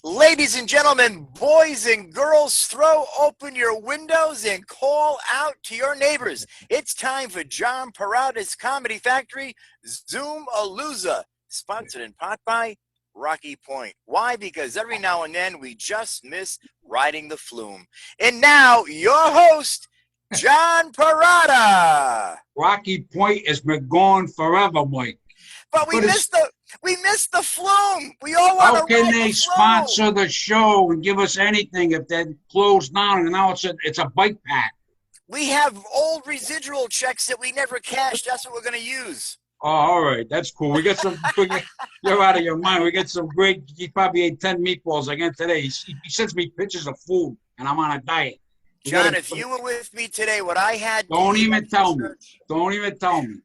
Ladies and gentlemen, boys and girls, throw open your windows and call out to your neighbors. It's time for John Perrotta's Comedy Factory, Zoom-A-Loozah, sponsored in part by Rocky Point. Why? Because every now and then we just miss riding the flume. And now, your host, John Perrotta. Rocky Point has been gone forever, Mike. But we missed the flume. We all want to. How can they sponsor the show and give us anything if they're closed down and now it's a bike pack? We have old residual checks that we never cashed. That's what we're going to use. Oh, all right, that's cool. We got some. You're out of your mind. We got some great. He probably ate 10 meatballs again today. He sends me pictures of food, and I'm on a diet. John, if you were with me today, what I had. Don't even tell me. Don't even tell me.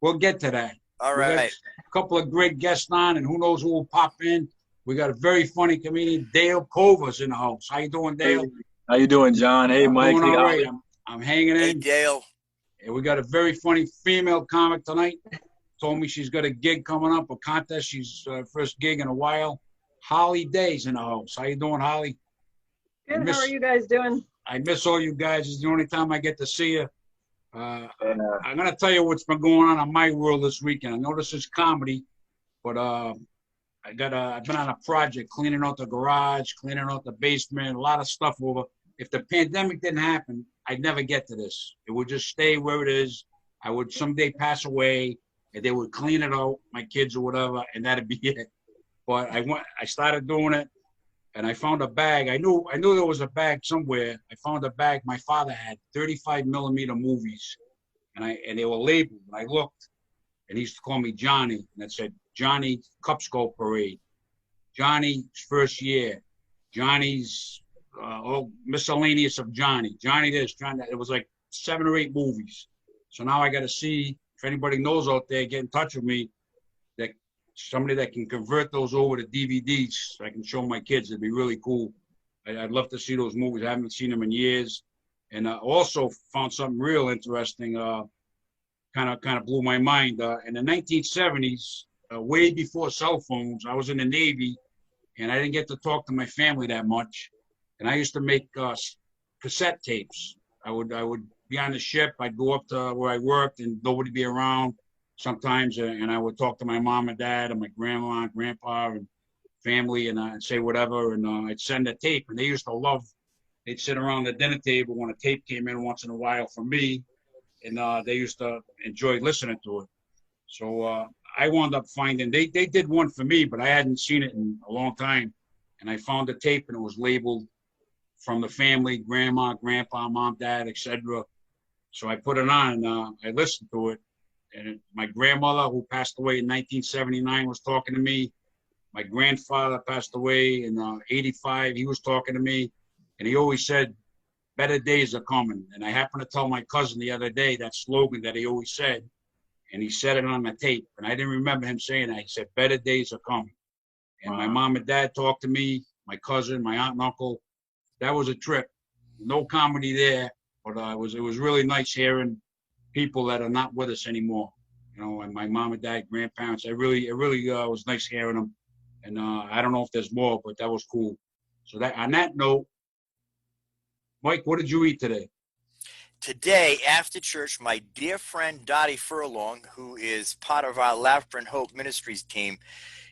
We'll get to that. All right. A couple of great guests on, and who knows who will pop in. We got a very funny comedian, Dale Cover's in the house. How you doing, Dale? How you doing, John? Hey, Mike. Doing all right. I'm hanging in. Hey, Dale. And we got a very funny female comic tonight. Told me she's got a gig coming up, a contest. She's first gig in a while. Holly Day's in the house. How you doing, Holly? Good. How are you guys doing? I miss all you guys. It's the only time I get to see you. I'm going to tell you what's been going on in my world this weekend. I know this is comedy, but I've been on a project, cleaning out the garage, cleaning out the basement, a lot of stuff over. If the pandemic didn't happen, I'd never get to this. It would just stay where it is. I would someday pass away, and they would clean it out, my kids or whatever, and that'd be it. But I started doing it, and I found a bag. I knew there was a bag somewhere. I found a bag my father had, 35 millimeter movies, and they were labeled. And I looked, and he used to call me Johnny, and it said Johnny Cup Skull Parade, Johnny's first year, Johnny's miscellaneous of Johnny this, Johnny that. It was like 7 or 8 movies. So now I got to see if anybody knows out there, get in touch with me. That somebody that can convert those over to DVDs, so I can show my kids. It'd be really cool. I'd love to see those movies. I haven't seen them in years. And I also found something real interesting. Kind of blew my mind. In the 1970s, way before cell phones, I was in the Navy, and I didn't get to talk to my family that much. And I used to make cassette tapes. I would be on the ship. I'd go up to where I worked, and nobody be around sometimes. And I would talk to my mom and dad and my grandma and grandpa and family, and I'd say whatever. And I'd send a tape. And they used to love. They'd sit around the dinner table when a tape came in once in a while for me, and they used to enjoy listening to it. So I wound up finding they did one for me, but I hadn't seen it in a long time. And I found the tape, and it was labeled from the family, grandma, grandpa, mom, dad, etc. So I put it on, and I listened to it. And my grandmother, who passed away in 1979, was talking to me. My grandfather passed away in 85. He was talking to me. And he always said, better days are coming. And I happened to tell my cousin the other day that slogan that he always said. And he said it on the tape. And I didn't remember him saying that. He said, better days are coming. And my mom and dad talked to me, my cousin, my aunt and uncle. That was a trip. No comedy there, but it was really nice hearing people that are not with us anymore. You know, and my mom and dad, grandparents. It really was nice hearing them. And I don't know if there's more, but that was cool. So that on that note, Mike, what did you eat today? Today, after church, my dear friend Dottie Furlong, who is part of our Laughter and Hope Ministries team,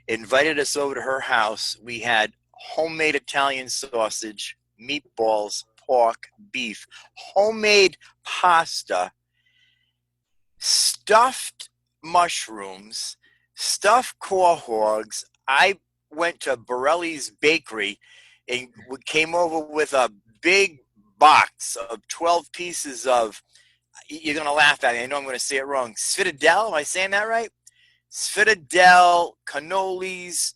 invited us over to her house. We had homemade Italian sausage, meatballs, pork, beef, homemade pasta, stuffed mushrooms, stuffed quahorgs. I went to Borrelli's bakery and came over with a big box of 12 pieces of, you're going to laugh at me, I know I'm going to say it wrong, Sfidadel, am I saying that right? Sfidadel, cannolis,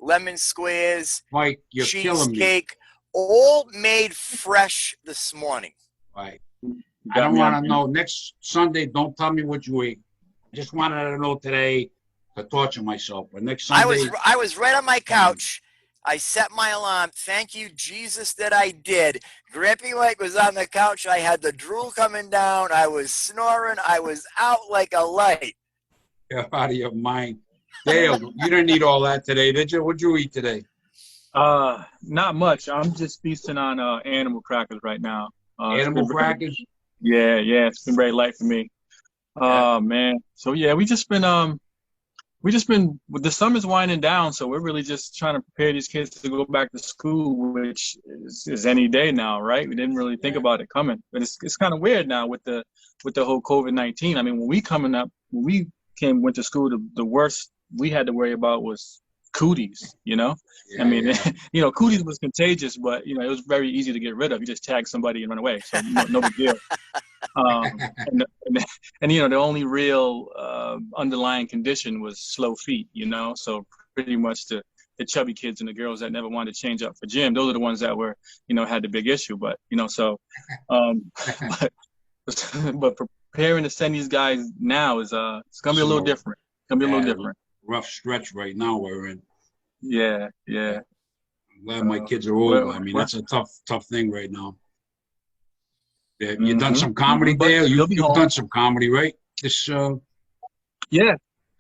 lemon squares, Mike, you're cheesecake, all made fresh this morning. Right. I don't want to know. Next Sunday, don't tell me what you ate. I just wanted to know today to torture myself. But next Sunday, I was right on my couch. I set my alarm. Thank you, Jesus, that I did. Grampy Mike was on the couch. I had the drool coming down. I was snoring. I was out like a light. You're out of your mind. Dale, you didn't eat all that today, did you? What'd you eat today? Not much. I'm just feasting on animal crackers right now. Animal crackers? Yeah, it's been very light for me. Yeah. Oh man. So yeah, we just been the summer's winding down, so we're really just trying to prepare these kids to go back to school, which is any day now, right? We didn't really think about it coming, but it's kind of weird now with the whole COVID-19. I mean, when we went to school, the worst we had to worry about was cooties. I mean, cooties was contagious, but it was very easy to get rid of. You just tag somebody and run away, so no big deal. And, the only real underlying condition was slow feet, so pretty much the chubby kids and the girls that never wanted to change up for gym, those are the ones that were, had the big issue. But, but preparing to send these guys now is, it's going to be a little different. It's going to be a little different. Rough stretch right now we're in. Yeah. I'm glad my kids are older. I mean, that's a tough thing right now. You've done some comedy there. You've done some comedy, right? Yeah,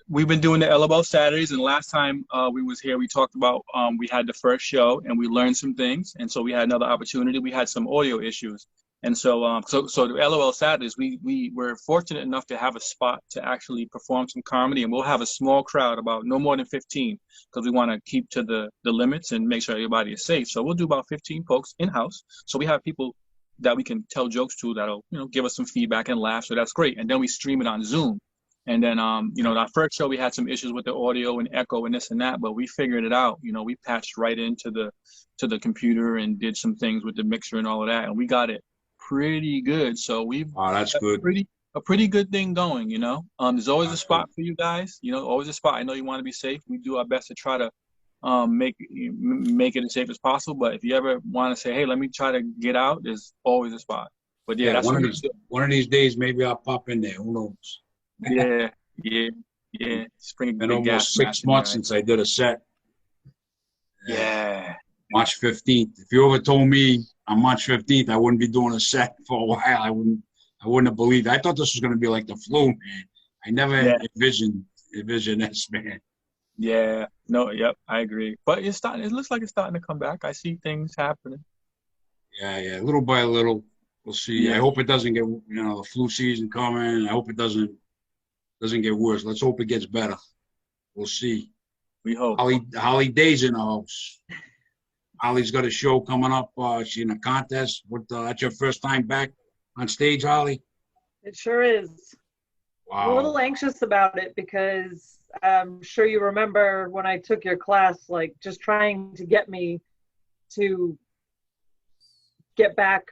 we've been doing the LOL Saturdays, and last time we was here, we talked about we had the first show and we learned some things, and so we had another opportunity. We had some audio issues, and so so the LOL Saturdays, we were fortunate enough to have a spot to actually perform some comedy, and we'll have a small crowd, about no more than 15, because we want to keep to the limits and make sure everybody is safe. So we'll do about 15 folks in house. So we have people that we can tell jokes to that'll give us some feedback and laugh, so that's great. And then we stream it on Zoom, and then our first show we had some issues with the audio and echo and this and that, but we figured it out. We patched right into the computer and did some things with the mixer and all of that, and we got it pretty good. So that's good. A pretty good thing going. There's always a spot for you guys, always a spot. I know you want to be safe. We do our best to try to make it as safe as possible. But if you ever want to say, hey, let me try to get out, there's always a spot. But that's one of these days, maybe I'll pop in there. Who knows? Yeah. It's been almost 6 months since I did a set. Yeah. March 15th. If you ever told me on March 15th I wouldn't be doing a set for a while, I wouldn't have believed it. I thought this was going to be like the flu, man. I never envisioned this, man. Yeah, no, yep, I agree. But it looks like it's starting to come back. I see things happening. Yeah, little by little. We'll see. Yeah. I hope it doesn't get, the flu season coming. I hope it doesn't get worse. Let's hope it gets better. We'll see. We hope. Holly Day's in the house. Holly's got a show coming up. She's in a contest. That's your first time back on stage, Holly? It sure is. Wow. I'm a little anxious about it because I'm sure you remember when I took your class, like just trying to get me to get back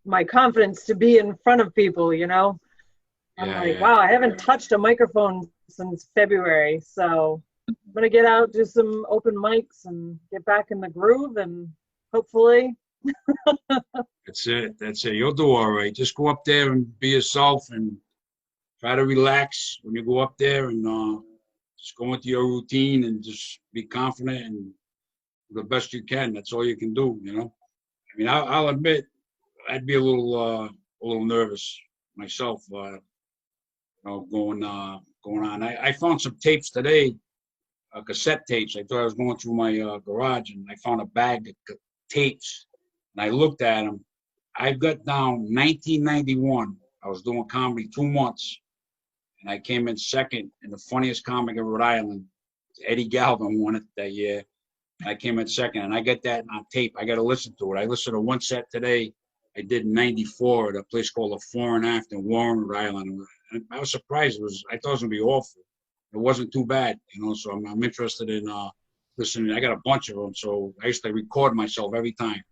my confidence to be in front of people, I'm wow, I haven't touched a microphone since February. So I'm going to get out, do some open mics and get back in the groove, and hopefully. That's it. You'll do all right. Just go up there and be yourself and try to relax when you go up there, and just go into your routine and just be confident and do the best you can. That's all you can do, I mean, I'll admit I'd be a little nervous myself, going on. I found some tapes today, cassette tapes. I thought I was going through my garage, and I found a bag of tapes, and I looked at them. I've got down 1991. I was doing comedy 2 months, and I came in second in the funniest comic in Rhode Island. Eddie Galvin won it that year. I came in second, and I got that on tape. I got to listen to it. I listened to one set today. I did in '94 at a place called the Fore and Aft in Warren, Rhode Island. And I was surprised. I thought it was going to be awful. It wasn't too bad, so I'm interested in listening. I got a bunch of them, so I used to record myself every time.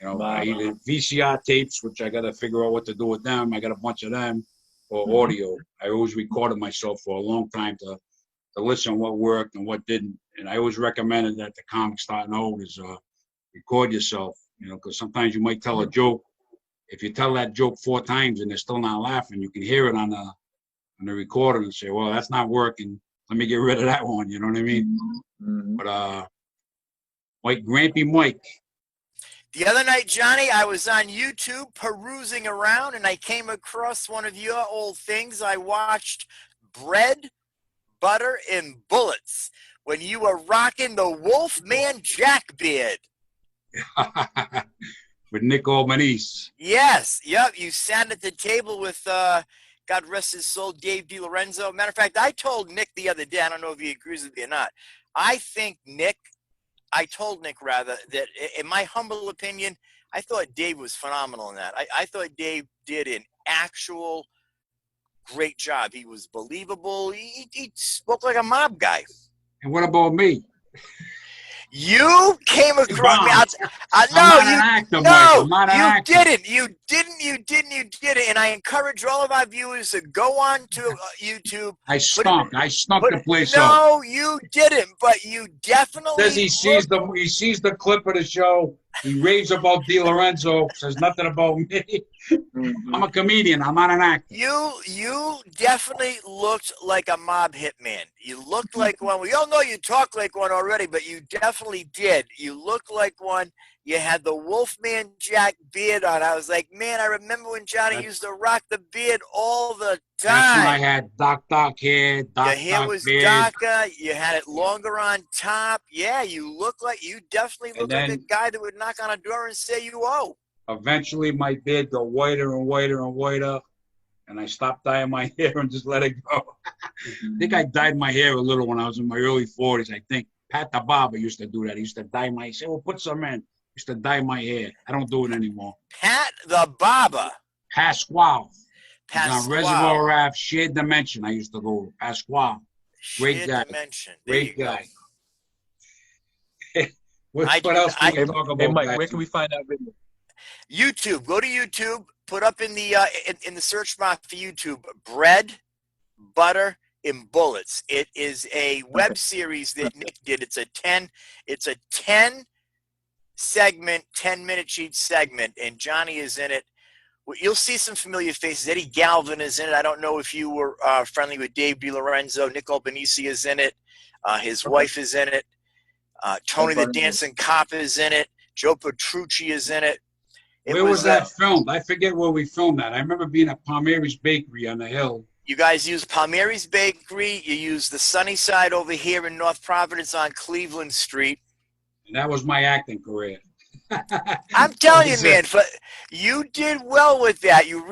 I either VCR tapes, which I got to figure out what to do with them. I got a bunch of them, or audio. I always recorded myself for a long time to listen what worked and what didn't. And I always recommended that the comics starting out is record yourself, because sometimes you might tell a joke. If you tell that joke 4 times and they're still not laughing, you can hear it on the recording and say, well, that's not working. Let me get rid of that one. You know what I mean? Mm-hmm. But Grampy Mike. The other night, Johnny, I was on YouTube perusing around, and I came across one of your old things. I watched Bread, Butter, and Bullets when you were rocking the Wolfman Jack beard. With Nick Albanese. Yes, yep. You sat at the table with, God rest his soul, Dave DiLorenzo. Matter of fact, I told Nick the other day, I don't know if he agrees with me or not. I told Nick rather, that in my humble opinion, I thought Dave was phenomenal in that. I thought Dave did an actual great job. He was believable. He spoke like a mob guy. And what about me? You came across me. You didn't. And I encourage all of our viewers to go on to YouTube. I stunk the place up. No, you didn't. But you definitely. Says he sees the clip of the show. He raves about DiLorenzo. Says nothing about me. I'm a comedian. I'm not an actor. You definitely looked like a mob hitman. You looked like one. We all know you talk like one already, but you definitely did. You looked like one. You had the Wolfman Jack beard on. I was like, man, I remember when Johnny used to rock the beard all the time. That's when I had Doc hair. Your hair was darker. You had it longer on top. Yeah, you definitely look like a guy that would knock on a door and say you owe. Eventually, my beard got whiter and whiter and whiter, and I stopped dyeing my hair and just let it go. I think I dyed my hair a little when I was in my early 40s. I think Pat the barber used to do that. He used to dye my hair. He said, well, put some in. He used to dye my hair. I don't do it anymore. Pat the barber. Pasquale. On Reservoir Ave, Shared Dimension. I used to go. Pasquale. Great guy. Great guy. What else can we talk about? Hey, Mike, where can we find that video? YouTube. Go to YouTube. Put up in the search bar for YouTube, Bread, Butter, and Bullets. It is a web series that Nick did. It's a 10 segment, 10-minute each segment, and Johnny is in it. You'll see some familiar faces. Eddie Galvin is in it. I don't know if you were friendly with Dave DiLorenzo. Nick Albanese is in it. His wife is in it. Tony the Dancing Cop is in it. Joe Petrucci is in it. Where was that filmed? I forget where we filmed that. I remember being at Palmieri's Bakery on the hill. You guys used Palmieri's Bakery. You used the sunny side over here in North Providence on Cleveland Street. And that was my acting career. I'm telling you, man, you did well with that. You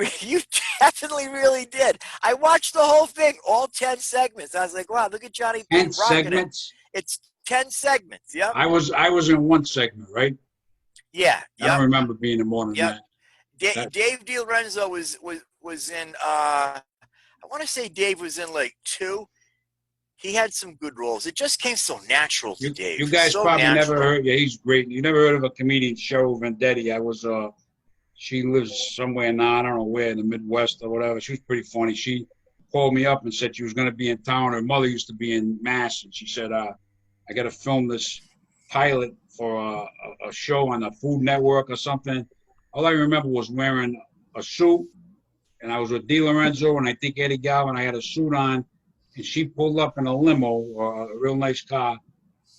definitely really did. I watched the whole thing, all 10 segments. I was like, wow, look at Johnny. 10 segments? It's 10 segments, yeah. I was in one segment, right? Yeah. I don't remember being in more than that. Dave DiLorenzo was in, I want to say Dave was in like 2. He had some good roles. It just came so natural to Dave. You guys probably never heard. Yeah, he's great. You never heard of a comedian, Cheryl Vendetti. She lives somewhere now, I don't know where, in the Midwest or whatever. She was pretty funny. She called me up and said she was going to be in town. Her mother used to be in Mass, and she said, I got to film this pilot for a show on the Food Network or something. All I remember was wearing a suit, and I was with DiLorenzo and I think Eddie Galvin. I had a suit on. And she pulled up in a limo, a real nice car,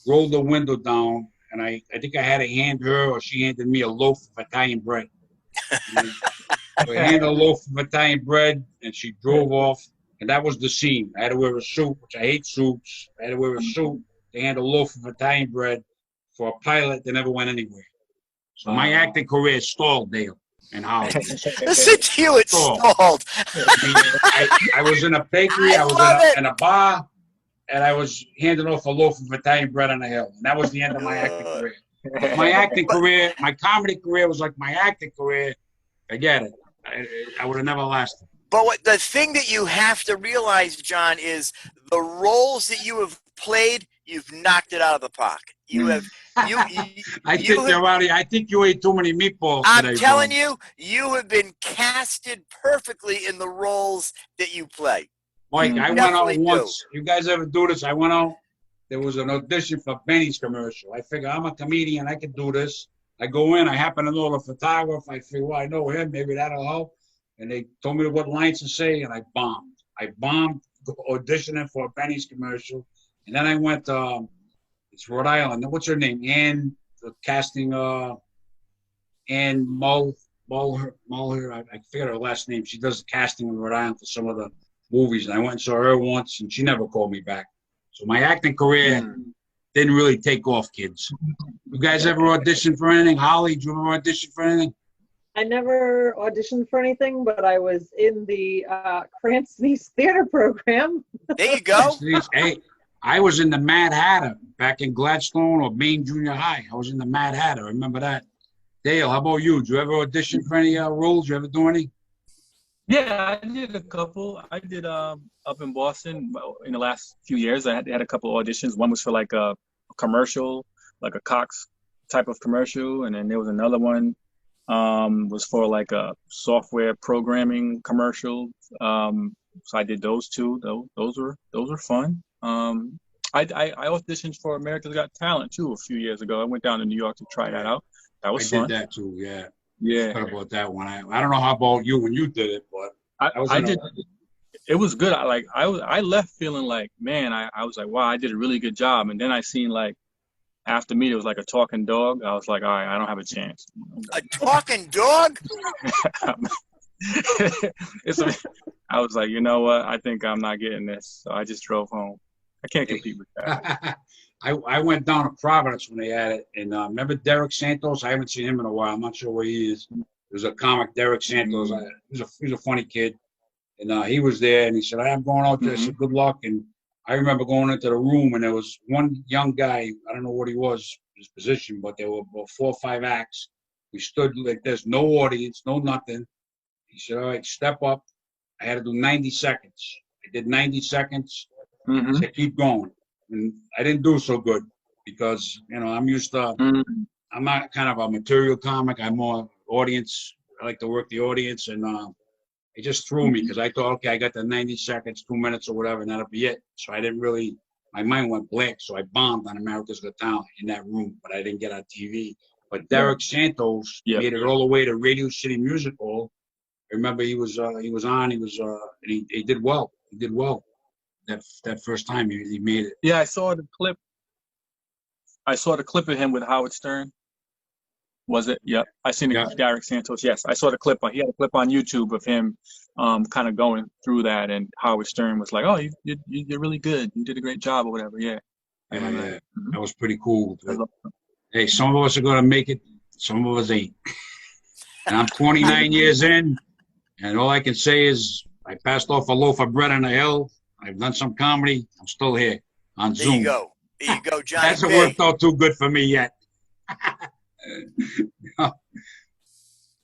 rolled the window down, and I think I had to hand her, or she handed me a loaf of Italian bread. So I handed a loaf of Italian bread, and she drove off, and that was the scene. I had to wear a suit, which I hate suits. I had to wear a suit to hand a loaf of Italian bread for a pilot that never went anywhere. So my acting career stalled, Dale. And how listen to you, it stalled. I was in a bakery, I was in a bar, and I was handing off a loaf of Italian bread on the hill. And that was the end of my acting career. My acting career, my comedy career was like my acting career. Forget it. I would have never lasted. But the thing that you have to realize, John, is the roles that you have played, you've knocked it out of the park. You have. I think you ate too many meatballs. I'm telling you, you have been casted perfectly in the roles that you play. Mike, I went out once. You guys ever do this? I went out. There was an audition for Benny's commercial. I figure I'm a comedian. I can do this. I go in. I happen to know the photographer. I figure, well, I know him. Maybe that'll help. And they told me what lines to say, and I bombed. I bombed auditioning for a Benny's commercial. And then I went it's Rhode Island. What's her name? Ann, the casting, Ann Mulher. I forget her last name. She does the casting in Rhode Island for some of the movies, and I went and saw her once, and she never called me back. So my acting career didn't really take off, kids. You guys ever audition for anything? Holly, did you ever audition for anything? I never auditioned for anything, but I was in the Cranston's theater program. There you go. Hey, I was in the Mad Hatter back in Gladstone or Maine Junior High. I was in the Mad Hatter. Remember that? Dale, how about you? Did you ever audition for any roles? You ever do any? Yeah, I did a couple. I did up in Boston in the last few years. I had a couple of auditions. One was for like a commercial, like a Cox type of commercial, and then there was another one was for like a software programming commercial. So I did those two. Those were fun. I auditioned for America's Got Talent too a few years ago. I went down to New York to try that out. That was fun. I did that too. Yeah. Yeah. What about that one? I don't know how about you when you did it, but I did. It was good. I left feeling like, man, I was like, wow, I did a really good job. And then I seen like after me, it was like a talking dog. I was like, all right, I don't have a chance. A talking dog? I was like, you know what? I think I'm not getting this. So I just drove home. I can't compete with that. I went down to Providence when they had it, and remember Derek Santos? I haven't seen him in a while. I'm not sure where he is. There's a comic, Derek Santos. He's a funny kid, and he was there, and he said, "I'm going out there. I said, good luck." And I remember going into the room, and there was one young guy. I don't know what he was, his position, but there were about 4 or 5 acts. We stood like this, no audience, no nothing. He said, "All right, step up." I had to do 90 seconds. I did 90 seconds. He said, "Keep going." And I didn't do so good because, I'm used to, I'm not kind of a material comic. I'm more audience. I like to work the audience. And it just threw me because I thought, okay, I got the 90 seconds, 2 minutes or whatever, and that'll be it. So I didn't really, my mind went blank. So I bombed on America's Got Talent in that room, but I didn't get on TV. But Derek Santos made it all the way to Radio City Music Hall. I remember he was on, and he did well. He did well. That first time he made it. Yeah, I saw the clip. I saw the clip of him with Howard Stern. Was it? Yep. I seen it. Derek Santos. Yes, I saw the clip. He had a clip on YouTube of him, kind of going through that, and Howard Stern was like, "Oh, you're really good. You did a great job, or whatever." Yeah. That was pretty cool. Hey, some of us are gonna make it. Some of us ain't. And I'm 29 years in, and all I can say is I passed off a loaf of bread on a hill. I've done some comedy. I'm still here on Zoom. There you go. There you go, Johnny. Hasn't worked out too good for me yet.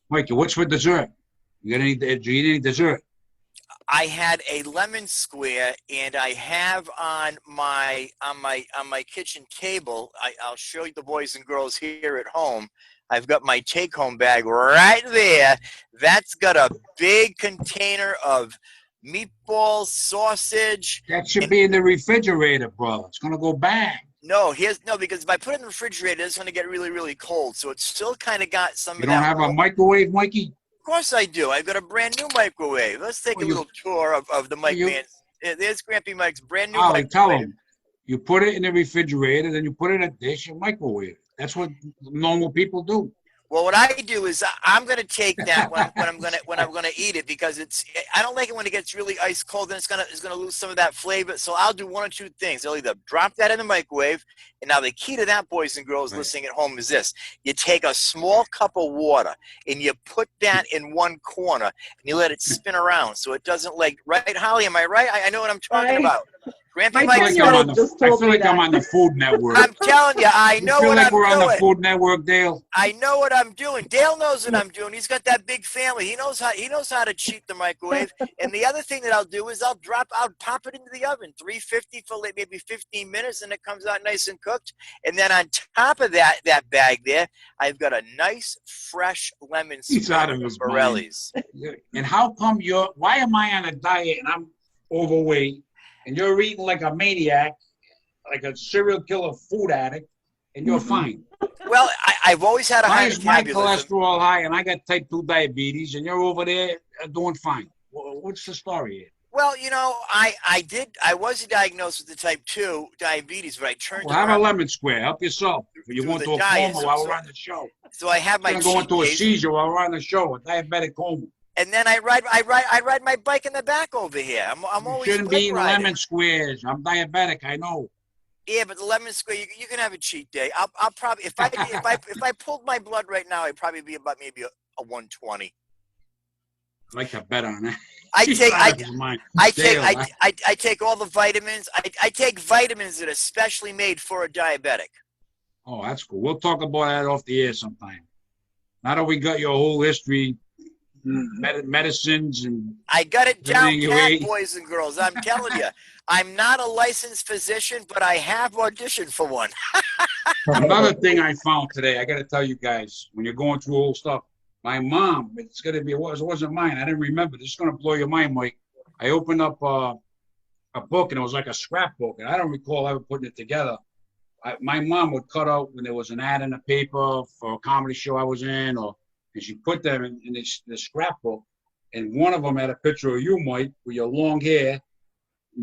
Mikey, what's for dessert? Did you eat any dessert? I had a lemon square, and I have on my kitchen table. I'll show you the boys and girls here at home. I've got my take-home bag right there. That's got a big container of meatballs, sausage. That should be in the refrigerator, bro. It's gonna go bad. No, because if I put it in the refrigerator, it's gonna get really, really cold. So it's still kind of got some. You don't have a microwave, Mikey? Of course I do. I've got a brand new microwave. Let's take a little tour of the Mike Van. There's Grampy Mike's brand new microwave. Tell him. You put it in the refrigerator, then you put it in a dish and microwave. That's what normal people do. Well, what I do is I'm going to take that when I'm going to eat it, because I don't like it when it gets really ice cold, and it's going to lose some of that flavor. So I'll do one or two things. I'll either drop that in the microwave, and now the key to that, boys and girls listening at home, is this: you take a small cup of water and you put that in one corner and you let it spin around so it doesn't right, Holly? Am I right? I know what I'm talking about. Grampy Mike, I feel like I'm on the Food Network. I'm telling you, I know what I'm doing. We're on the Food Network, Dale. I know what I'm doing. Dale knows what I'm doing. He's got that big family. He knows how to cheat the microwave. And the other thing that I'll do is I'll pop it into the oven, 350 for maybe 15 minutes, and it comes out nice and cooked. And then on top of that bag there, I've got a nice fresh lemon squeeze from Borrelli's. And how come why am I on a diet and I'm overweight? And you're eating like a maniac, like a serial killer food addict, and you're fine. Well, I've always had a high metabolism. My cholesterol high, and I got type 2 diabetes, and you're over there doing fine. What's the story here? Well, I was diagnosed with the type 2 diabetes, but I turned Well, have a lemon square. Help yourself. You go into a coma while we're on the show. So I have my You're going to go into a seizure while we're on the show, a diabetic coma. and then I ride my bike in the back over here. I'm You always shouldn't bike be eating riding. lemon squares. I'm diabetic. I know. Yeah, but the lemon square, you can have a cheat day. I'll probably if I pulled my blood right now, I'd probably be about maybe a 120. I like to bet on that. I take all the vitamins. I take vitamins that are specially made for a diabetic. Oh, that's cool. We'll talk about that off the air sometime. Now that we got your whole history, medicines and I got it down everything you pat, ate. boys and girls. I'm telling you, I'm not a licensed physician, but I have auditioned for one. Another thing I found today, I got to tell you guys, when you're going through old stuff, my mom, it's going to be, it wasn't mine. I didn't remember. This is going to blow your mind, Mike. I opened up a book, and it was like a scrapbook, and I don't recall ever putting it together. My mom would cut out when there was an ad in the paper for a comedy show I was in, and she put them in the scrapbook, and one of them had a picture of you, Mike, with your long hair,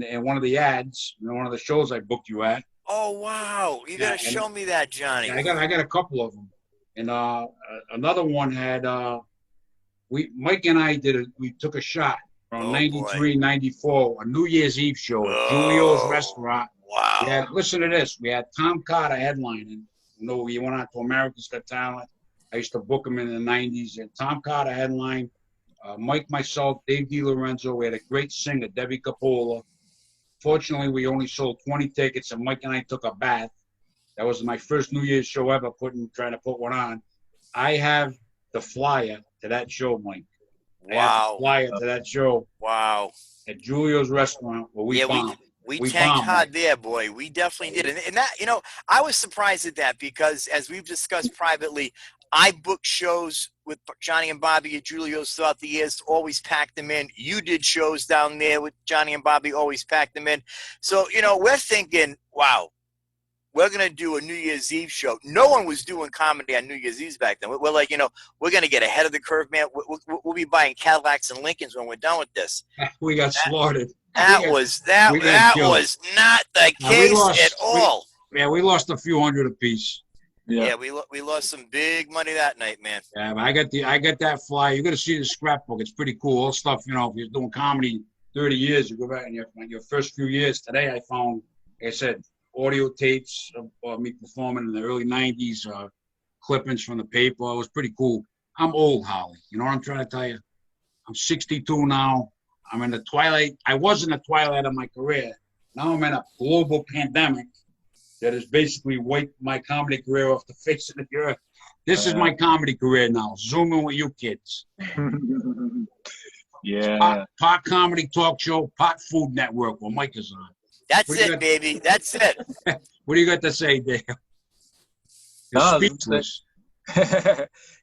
and one of the ads, one of the shows I booked you at. Oh, wow. You got to show me that, Johnny. Yeah, I got a couple of them. And another one had, Mike and I we took a shot from 93, 94, a New Year's Eve show at Julio's Restaurant. Wow. Listen to this. We had Tom Carter headlining. He went on to America's Got Talent. I used to book him in the 90s. And Tom Carter headlined. Mike, myself, Dave DiLorenzo. We had a great singer, Debbie Capola. Fortunately, we only sold 20 tickets, and Mike and I took a bath. That was my first New Year's show ever, trying to put one on. I have the flyer to that show, Mike. Wow. Flyer to that show. Wow. At Julio's Restaurant, where we bombed. We tanked hard there, boy. We definitely did. And that, I was surprised at that because, as we've discussed privately, I booked shows with Johnny and Bobby at Julio's throughout the years, always packed them in. You did shows down there with Johnny and Bobby, always packed them in. So, we're thinking, wow, we're going to do a New Year's Eve show. No one was doing comedy on New Year's Eve back then. We're like, we're going to get ahead of the curve, man. We'll be buying Cadillacs and Lincolns when we're done with this. We got slaughtered. That was not the case at all. We lost a few hundred apiece. Yeah, we lost some big money that night, man. Yeah, but I got that flyer. You're gonna see the scrapbook. It's pretty cool. All stuff, if you're doing comedy 30 years, you go back in your first few years. Today I found, like I said, audio tapes of me performing in the early 90s, clippings from the paper. It was pretty cool. I'm old, Holly. You know what I'm trying to tell you? I'm 62 now. I'm in the twilight. I was in the twilight of my career. Now I'm in a global pandemic that has basically wiped my comedy career off the face of the earth. This is my comedy career now. Zooming with you kids. Yeah. Pot comedy talk show, Pot Food Network, where Mike is on. That's it, baby. That's it. What do you got to say, Dale? Speechless.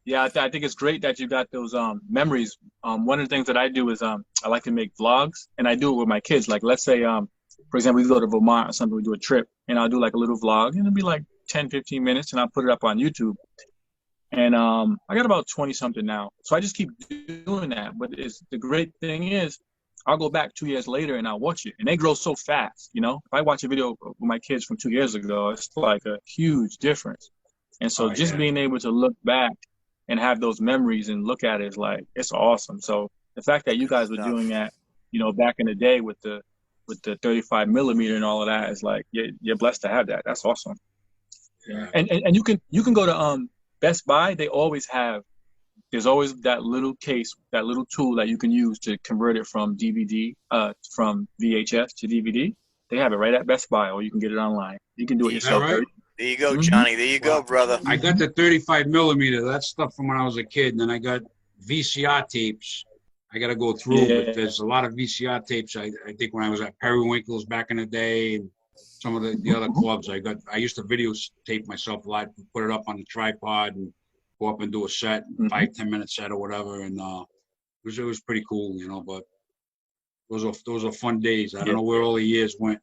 Yeah, I think it's great that you got those memories. One of the things that I do is I like to make vlogs, and I do it with my kids. Like, let's say, for example, we go to Vermont or something, we do a trip, and I'll do like a little vlog, and it'll be like 10, 15 minutes, and I'll put it up on YouTube. And I got about 20 something now, so I just keep doing that. But the great thing is, I'll go back 2 years later and I'll watch it, and they grow so fast. If I watch a video with my kids from 2 years ago, it's like a huge difference. And so being able to look back and have those memories and look at it is like, it's awesome. So the fact that you guys were doing that, back in the day with the 35 millimeter and all of that is like, you're blessed to have that. That's awesome. Yeah. And you can go to Best Buy. There's always that little case, that little tool that you can use to convert it from from VHS to DVD. They have it right at Best Buy, or you can get it online. You can do it yourself. Right? There you go, Johnny. There you go, brother. I got the 35 millimeter. That's stuff from when I was a kid. And then I got VCR tapes. I got to go through, but there's a lot of VCR tapes. I think when I was at Periwinkle's back in the day, and some of the other clubs, I used to videotape myself a lot, put it up on the tripod and go up and do a set, 5-10 minute set or whatever. And it was pretty cool, but those are fun days. I don't know where all the years went.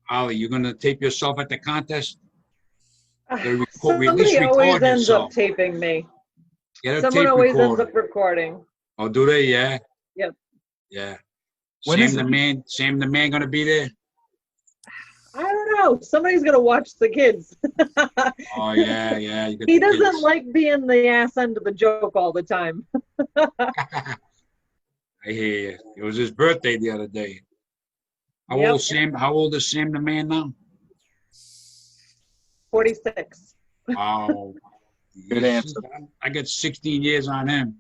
Ollie, you gonna tape yourself at the contest? Somebody always ends up taping me. Someone always ends up recording. Oh, do they? Yeah. Yep. Yeah. Sam the man gonna be there? I don't know. Somebody's gonna watch the kids. Oh yeah. He doesn't like being the ass end of the joke all the time. I hear you. It was his birthday the other day. How Yep. old Sam? How old is Sam the man now? 46. Oh, Good answer. I got 16 years on him.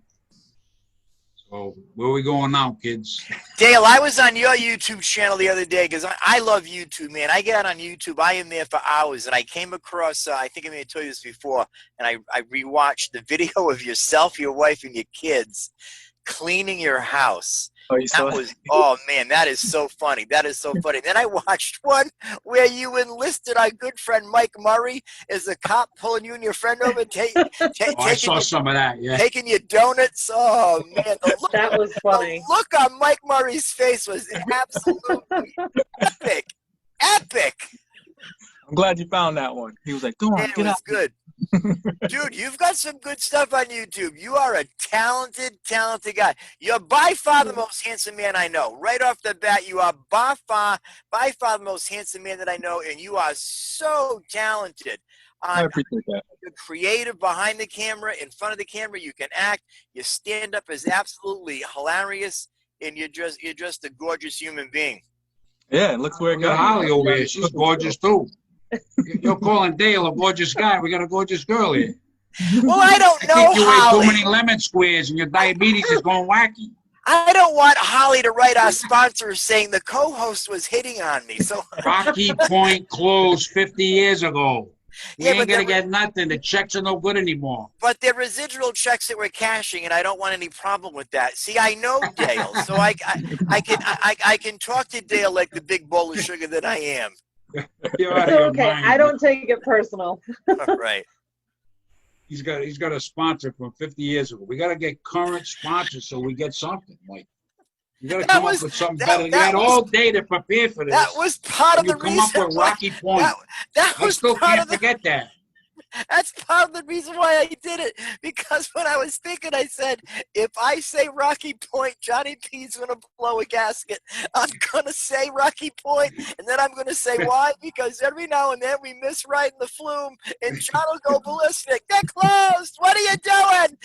So where we going now, kids? Dale, I was on your YouTube channel the other day because I love YouTube, man. I get on YouTube. I am there for hours, and I came across, I think I may have told you this before, and I rewatched the video of yourself, your wife, and your kids cleaning your house. Oh, you saw That it? was, oh man, that is so funny. That is so funny. Then I watched one where you enlisted our good friend Mike Murray as a cop pulling you and your friend over, I saw some of that. Yeah. taking your donuts. Oh man, That was the funny. look on Mike Murray's face was absolutely epic. Epic. I'm glad you found that one. He was like, "Come on, Man, it get was out." good. Dude, you've got some good stuff on YouTube. You are a talented guy. You're by far the most handsome man I know. Right off the bat, you are by far the most handsome man that I know, and you are so talented. I appreciate that. You're creative behind the camera, in front of the camera. You can act. Your stand-up is absolutely hilarious, and you're just a gorgeous human being. Yeah, look where it We got got Holly me. over here. She's gorgeous too. You're calling Dale a gorgeous guy. We got a gorgeous girl here. Well, I don't I know, think you ate too Holly. many lemon squares and your diabetes is going wacky. I don't want Holly to write our sponsor saying the co-host was hitting on me. So Rocky Point closed 50 years ago. We Yeah, ain't but gonna there get nothing. The checks are no good anymore. but they're residual checks that we're cashing, and I don't want any problem with that. See, I know Dale, so I can talk to Dale like the big bowl of sugar that I am. You're out It's of your okay. mind. I don't take it personal. Right. He's got a sponsor from 50 years ago. We gotta get current sponsors so we get something. Like you gotta That come was- up with something that- better. You that had was- all day to prepare for this. That was part of you the come reason up with why. Rocky Point. That I was still part can't of the. forget that. That's part of the reason why I did it. Because when I was thinking, I said, if I say Rocky Point, Johnny P's gonna blow a gasket. I'm gonna say Rocky Point, and then I'm gonna say why? Because every now and then we miss riding the flume, and John will go ballistic. They're closed. What are you doing?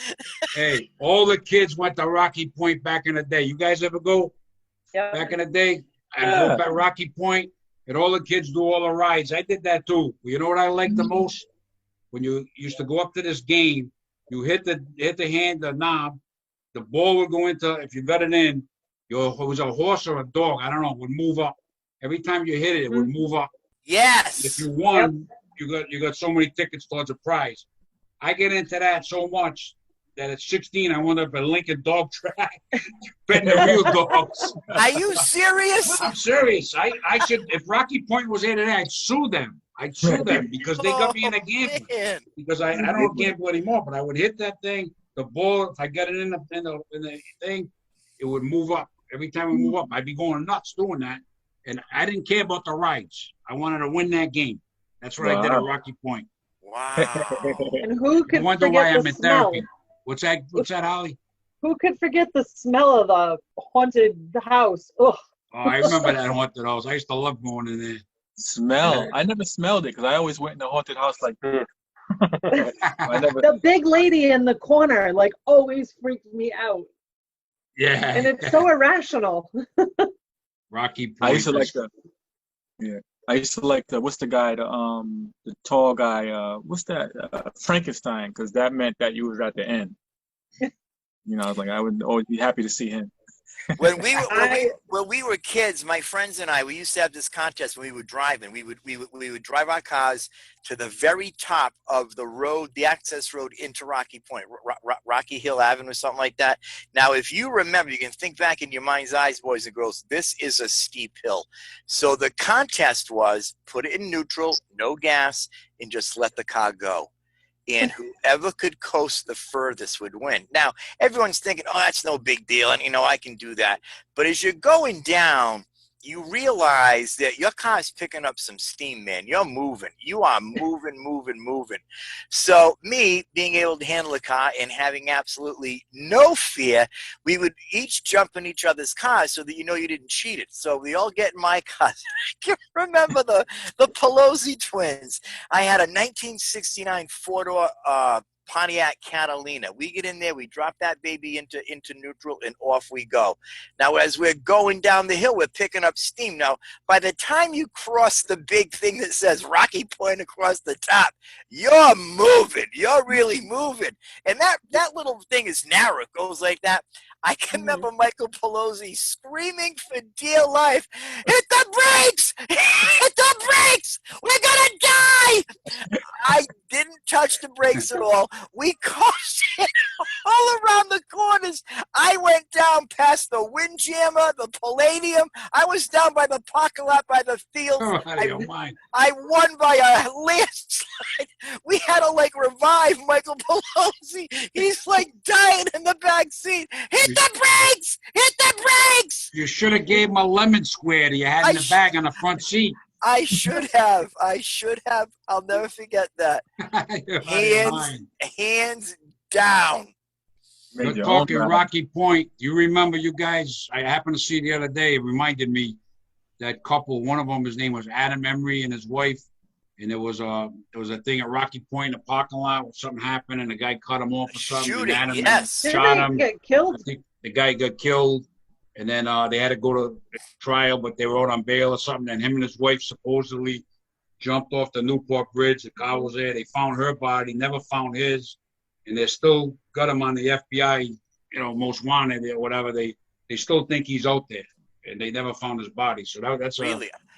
Hey, all the kids went to Rocky Point back in the day. You guys ever go Yep. back in the day? I Yeah. go back Rocky Point, and all the kids do all the rides. I did that too. You know what I liked the most? When you used to go up to this game, you hit the knob, the ball would go into, if you got it in, it was a horse or a dog, I don't know, would move up. Every time you hit it, it would move up. If Yes. you won, you got so many tickets towards a prize. I get into that so much that at 16, I wound up at Lincoln Dog Track, betting the real dogs. Are you serious? I'm serious. I should, if Rocky Point was here today, I'd sue them. I'd sue them because they got me in a gamble. Man. Because I don't gamble anymore, but I would hit that thing, the ball, if I got it in the thing, it would move up. Every time it would move up, I'd be going nuts doing that. And I didn't care about the rides. I wanted to win that game. That's what I did at Rocky Point. Wow. And who I could wonder why forget I'm the in smell? therapy. What's that, Holly? Who could forget the smell of the haunted house? Ugh. Oh, I remember that haunted house. I used to love going in there. Smell. I never smelled it because I always went in the haunted house like this. I never. The big lady in the corner, like, always freaked me out. Yeah. And it's so irrational. Rocky Point. I used to like the. Yeah, I used to like the. What's the guy? The tall guy. What's that? Frankenstein, because that meant that you was at the end. You know, I was like, I would always be happy to see him. When we were kids, my friends and I, we used to have this contest when we would drive, and we would drive our cars to the very top of the road, the access road into Rocky Point, Rocky Hill Avenue, something like that. Now, if you remember, you can think back in your mind's eyes, boys and girls, this is a steep hill. So the contest was put it in neutral, no gas, and just let the car go. And whoever could coast the furthest would win. Now, everyone's thinking, oh, that's no big deal, and, I can do that. But as you're going down, you realize that your car's picking up some steam, man. You're moving. You are moving. So me being able to handle a car and having absolutely no fear, we would each jump in each other's cars so that you didn't cheat it. So we all get in my car. I can remember the Pelosi twins. I had a 1969 four-door Pontiac Catalina. We get in there, we drop that baby into neutral, and off we go. Now, as we're going down the hill, we're picking up steam. Now, by the time you cross the big thing that says Rocky Point across the top, you're moving. You're really moving. And that little thing is narrow. It goes like that. I can remember Michael Pelosi screaming for dear life, hit the brakes! Hit the brakes! We're gonna die! I didn't touch the brakes at all. We coasted all around the corners. I went down past the Windjammer, the Palladium. I was down by the parking lot by the field. I won by a landslide. We had to like revive Michael Pelosi. He's like dying in the back seat. Hit the brakes! Hit the brakes! You should have gave him a lemon square that you had in the bag on the front seat. I should have. I'll never forget that. Hands down. You're talking Rocky Point. Do you remember, you guys? I happened to see the other day. It reminded me that couple. One of them, his name was Adam Emery and his wife. And there was a thing at Rocky Point in the parking lot where something happened and the guy cut him off or something. Shooting, and Adam yes. shot him. Get killed? I think the guy got killed. And then they had to go to trial, but they were out on bail or something. And him and his wife supposedly jumped off the Newport Bridge. The car was there. They found her body, never found his. And they still got him on the FBI, most wanted or whatever. They still think he's out there. And they never found his body. So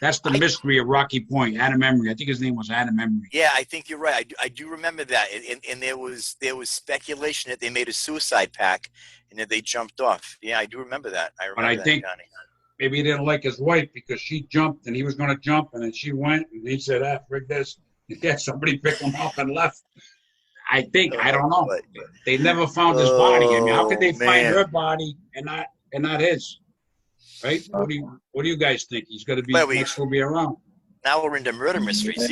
that's the mystery of Rocky Point. Adam Emery. I think his name was Adam Emery. Yeah, I think you're right. I do remember that. And there was speculation that they made a suicide pact and that they jumped off. Yeah, I do remember that. But I think maybe he didn't like his wife because she jumped and he was going to jump and then she went and he said, frig this. Yeah, somebody picked him up and left. I think, I don't know. They never found his body. I mean, how could they find her body and not his? Right? What do you guys think? He's going to be next to be around. Now we're into murder mysteries.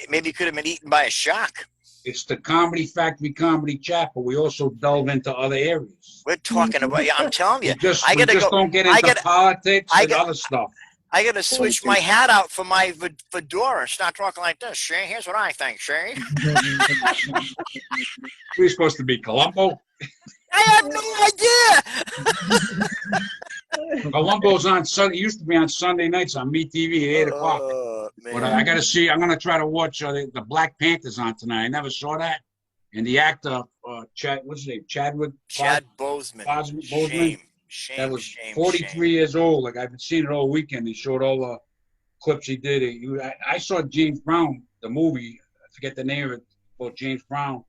Maybe he could have been eaten by a shark. It's the Comedy Factory Comedy Chat, but we also delve into other areas. We're talking about, I'm telling you. I just don't get into politics and other stuff. I got to switch my hat out for my fedora and start talking like this. See, here's what I think, see? We're supposed to be Columbo? I have no idea. Columbo's on Sunday. He used to be on Sunday nights on MeTV at 8 o'clock. But I got to see. I'm going to try to watch the Black Panthers on tonight. I never saw that. And the actor, what's his name? Chad Boseman. Shame. That was 43 years old. Like, I've been seeing it all weekend. He showed all the clips he did. I saw James Brown, the movie. I forget the name of it, about James Brown.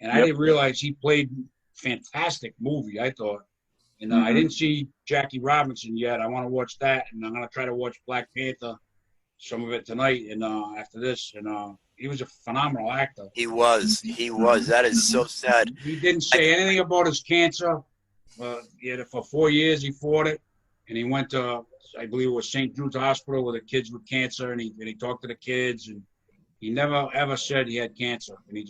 And I didn't realize he played fantastic movie, I thought. And I didn't see Jackie Robinson yet. I want to watch that. And I'm going to try to watch Black Panther, some of it tonight and after this. And he was a phenomenal actor. He was. That is so sad. He didn't say anything about his cancer. For 4 years he fought it, and he went to, I believe it was St. Jude's Hospital with the kids with cancer, and he talked to the kids, and he never ever said he had cancer, and he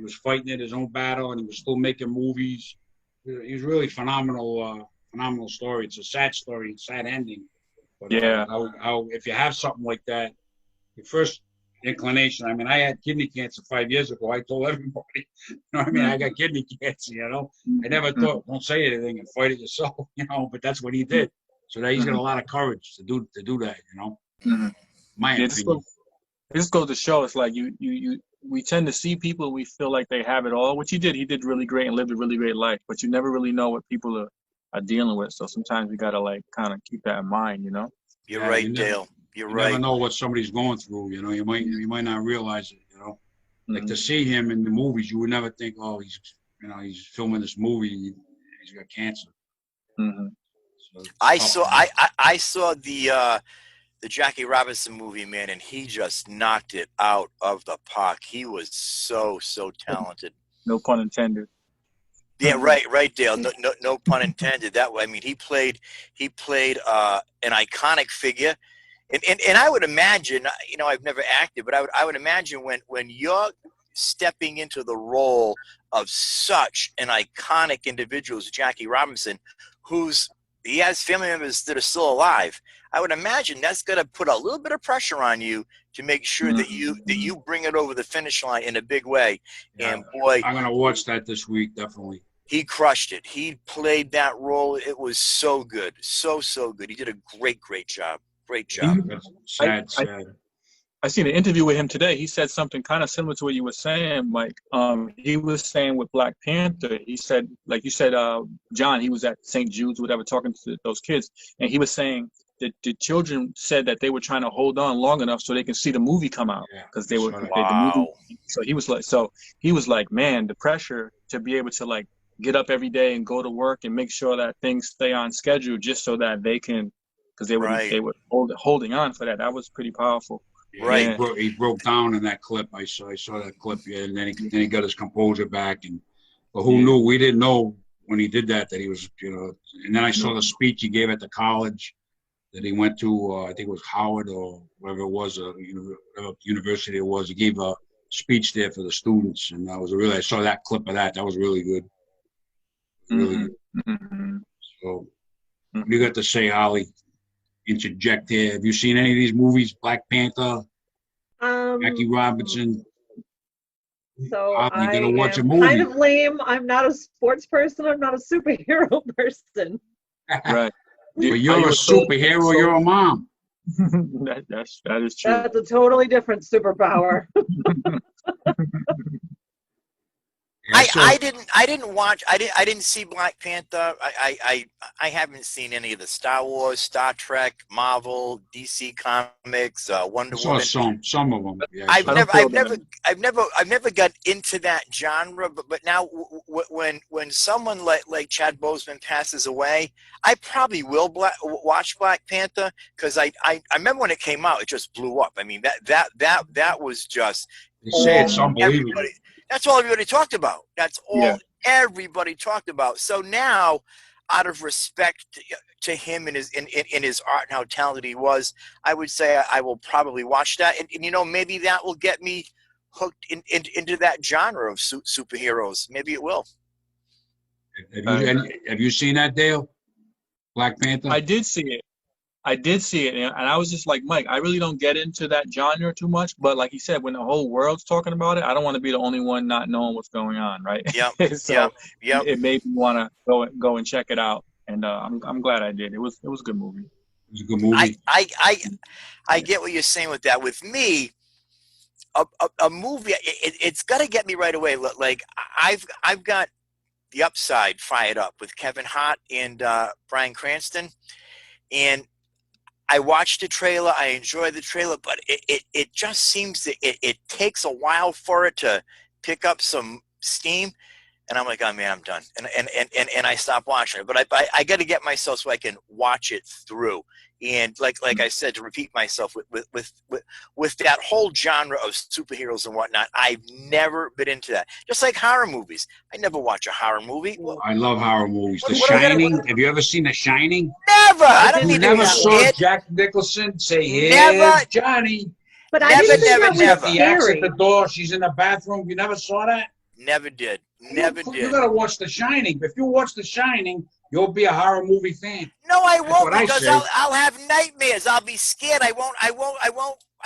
was fighting it, his own battle, and he was still making movies. He was really phenomenal story. It's a sad story, sad ending. But, how if you have something like that, your first inclination. I mean, I had kidney cancer 5 years ago. I told everybody, I got kidney cancer, I never thought, don't say anything and fight it yourself, but that's what he did. So that he's got a lot of courage to do that, My opinion. It just goes to show, it's like we tend to see people, we feel like they have it all, which he did really great and lived a really great life, but you never really know what people are dealing with. So sometimes we got to kind of keep that in mind, You're right, Dale. You're right. You never know what somebody's going through. You might not realize it. Like to see him in the movies, you would never think, oh, he's filming this movie. He's got cancer. So I saw the Jackie Robinson movie, man, and he just knocked it out of the park. He was so talented. No pun intended. Yeah, right, Dale. No pun intended. That way, I mean, he played an iconic figure. And I would imagine, I've never acted, but I would imagine when you're stepping into the role of such an iconic individual as Jackie Robinson, he has family members that are still alive, I would imagine that's going to put a little bit of pressure on you to make sure that you bring it over the finish line in a big way. Yeah, And boy, I'm gonna watch that this week, definitely. he crushed it. He played that role. It was so good, so good. He did a great job. Great job. That's sad, sad. I seen an interview with him today. He said something kind of similar to what you were saying, Mike. He was saying with Black Panther, he said, like you said, John, he was at St. Jude's, whatever, talking to those kids, and he was saying that the children said that they were trying to hold on long enough so they can see the movie come out because they were the movie. So he was like, man, the pressure to be able to like get up every day and go to work and make sure that things stay on schedule just so that they can, because they were holding on for that. That was pretty powerful. Right. Yeah. He broke down in that clip. I saw that clip. Yeah, and then he got his composure back. But who knew? We didn't know when he did that he was, And then I saw the speech he gave at the college that he went to. I think it was Howard or whatever it was, whatever university it was. He gave a speech there for the students, and I saw that clip of that. That was really good. Really good. Mm-hmm. So, what do you got to say, Holly? Interject here. Have you seen any of these movies? Black Panther, Jackie Robinson. So you're gonna watch a am movie. kind of lame. I'm not a sports person. I'm not a superhero person. Right. But you're a superhero. You're a mom. that is true. That's a totally different superpower. I didn't see Black Panther. I haven't seen any of the Star Wars, Star Trek, Marvel, DC Comics, Wonder Woman. Some of them. Yeah, I've never got into that genre. But now when someone like Chad Boseman passes away, I probably will watch Black Panther because I remember when it came out, it just blew up. I mean that was just. They say it's unbelievable. That's all everybody talked about. That's all everybody talked about. So now, out of respect to him and his in his art and how talented he was, I would say I will probably watch that. And maybe that will get me hooked into that genre of superheroes. Maybe it will. Have you seen that, Dale? Black Panther? I did see it. And I was just like, Mike, I really don't get into that genre too much. But like he said, when the whole world's talking about it, I don't want to be the only one not knowing what's going on, right? Yeah. So it made me want to go and check it out. And I'm glad I did. It was a good movie. It was a good movie. I get what you're saying with that. With me, a movie, it's got to get me right away. Like I've got The Upside fired up with Kevin Hart and Bryan Cranston, and I watched the trailer. I enjoyed the trailer, but it just seems that it takes a while for it to pick up some steam. And I'm like, oh man, I'm done. And I stopped watching it. But I got to get myself so I can watch it through. And like I said, to repeat myself with that whole genre of superheroes and whatnot, I've never been into that. Just like horror movies, I never watch a horror movie. I love horror movies. The Shining. Have you ever seen The Shining? Never. I don't even never saw it. Jack Nicholson say, "Here's Never. Johnny." But I didn't think that was never. He acts at scary. the door. She's in the bathroom. You never saw that? Never did. You Did. gotta watch The Shining. If you watch The Shining, you'll be a horror movie fan. No, I won't, what I because say. I'll have nightmares. I'll be scared. I won't.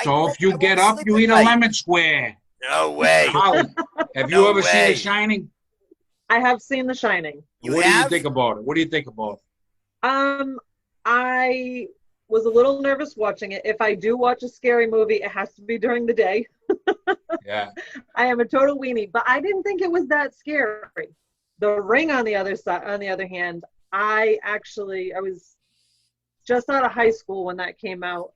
So if you get up, you eat a lemon square. No way. Holly, have you No ever seen way. The Shining? I have seen The Shining. You What have? do you think about it? What do you think about it? I was a little nervous watching it. If I do watch a scary movie, it has to be during the day. Yeah. I am a total weenie, but I didn't think it was that scary. The Ring, on the other side, on the other hand, I was just out of high school when that came out.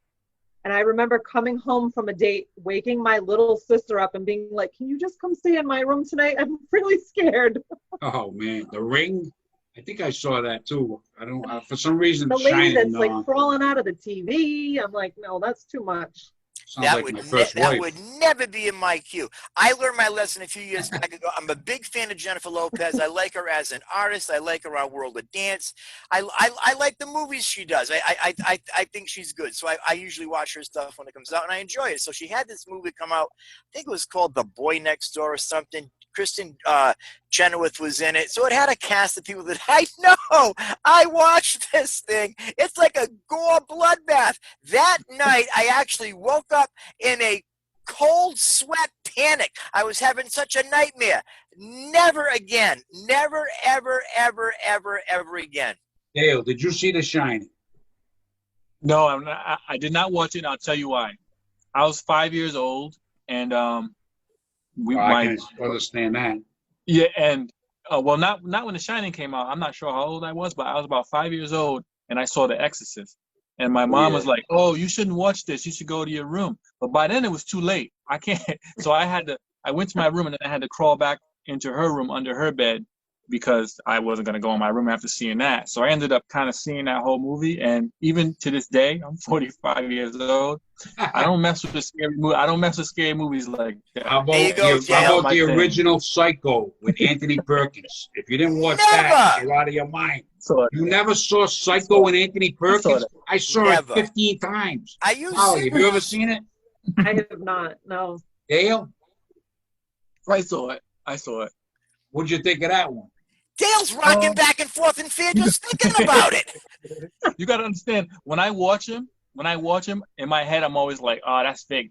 And I remember coming home from a date, waking my little sister up and being like, can you just come stay in my room tonight? I'm really scared. Oh man, The Ring. I think I saw that too. I don't. For some reason, The lady Shining, that's like crawling out of the TV. I'm like, no, that's too much. sounds like my first That wife. would never be in my queue. I learned my lesson a few years back ago. I'm a big fan of Jennifer Lopez. I like her as an artist. I like her on World of Dance. I like the movies she does. I think she's good. So I usually watch her stuff when it comes out, and I enjoy it. So she had this movie come out. I think it was called The Boy Next Door or something. Kristen Chenoweth was in it. So it had a cast of people that I know. I watched this thing. It's like a gore bloodbath. That night, I actually woke up in a cold sweat panic. I was having such a nightmare. Never again. Never, ever, ever, ever, ever again. Dale, did you see The Shining? No, I did not watch it. And I'll tell you why. I was 5 years old, and I can understand that. Yeah, and well, not when The Shining came out. I'm not sure how old I was, but I was about 5 years old, and I saw The Exorcist. And my mom was like, "Oh, you shouldn't watch this. You should go to your room." But by then it was too late. I can't. So I went to my room, and then I had to crawl back into her room under her bed because I wasn't going to go in my room after seeing that. So I ended up kind of seeing that whole movie. And even to this day, I'm 45 years old. I don't mess with the scary movie. I don't mess with scary movies like that. How about the original Psycho with Anthony Perkins? If you didn't watch that, you're out of your mind. You never saw Psycho with Anthony Perkins? I saw it 15 times. Are you Holly, have you ever seen it? I have not, no. Dale? I saw it. What'd you think of that one? Dale's rocking back and forth in fear just thinking about it. You got to understand, when I watch him, in my head, I'm always like, "Oh, that's fake.